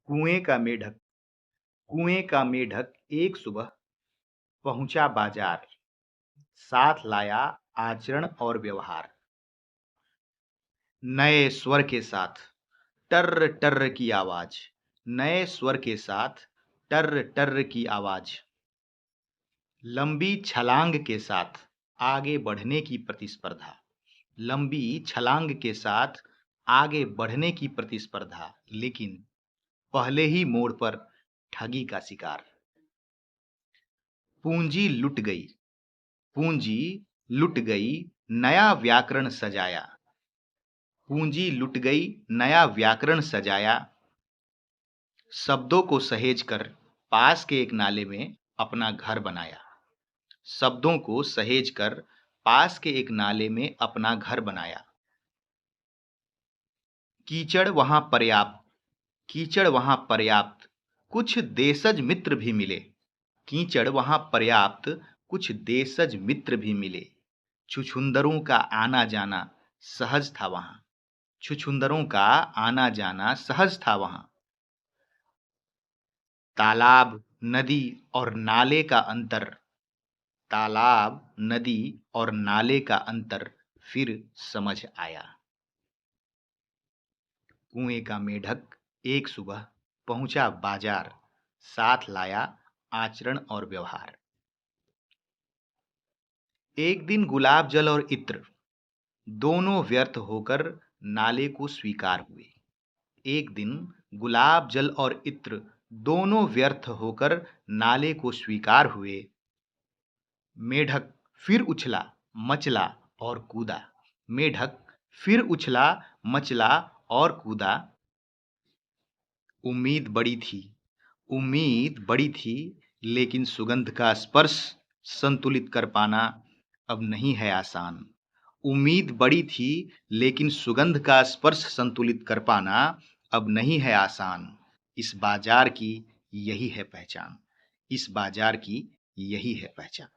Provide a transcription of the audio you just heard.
कुएं का मेढक कुएं का मेढक एक सुबह पहुंचा बाजार। साथ लाया आचरण और व्यवहार। नए स्वर के साथ टर्र टर्र की आवाज। नए स्वर के साथ टर्र टर्र की आवाज। लंबी छलांग के साथ आगे बढ़ने की प्रतिस्पर्धा। लंबी छलांग के साथ आगे बढ़ने की प्रतिस्पर्धा, लेकिन पहले ही मोड़ पर ठगी का शिकार। पूंजी लुट गई। पूंजी लुट गई, नया व्याकरण सजाया। पूंजी लुट गई, नया व्याकरण सजाया। शब्दों को सहेज कर पास के एक नाले में अपना घर बनाया। शब्दों को सहेज कर पास के एक नाले में अपना घर बनाया। कीचड़ वहां पर्याप्त। कीचड़ वहां पर्याप्त, कुछ देशज मित्र भी मिले। कीचड़ वहां पर्याप्त, कुछ देशज मित्र भी मिले। छुछुंदरों का आना जाना सहज था वहां। छुछुंदरों का आना जाना सहज था वहां। तालाब, नदी और नाले का अंतर। तालाब, नदी और नाले का अंतर फिर समझ आया। कुएं का मेढक एक सुबह पहुंचा बाजार। साथ लाया आचरण और व्यवहार। एक दिन गुलाब जल और इत्र दोनों व्यर्थ होकर नाले को स्वीकार हुए। एक दिन गुलाब जल और इत्र दोनों व्यर्थ होकर नाले को स्वीकार हुए। मेढक फिर उछला, मचला और कूदा। मेढक फिर उछला, मचला और कूदा। उम्मीद बड़ी थी। उम्मीद बड़ी थी, लेकिन सुगंध का स्पर्श संतुलित कर पाना अब नहीं है आसान। उम्मीद बड़ी थी, लेकिन सुगंध का स्पर्श संतुलित कर पाना अब नहीं है आसान। इस बाजार की यही है पहचान। इस बाजार की यही है पहचान।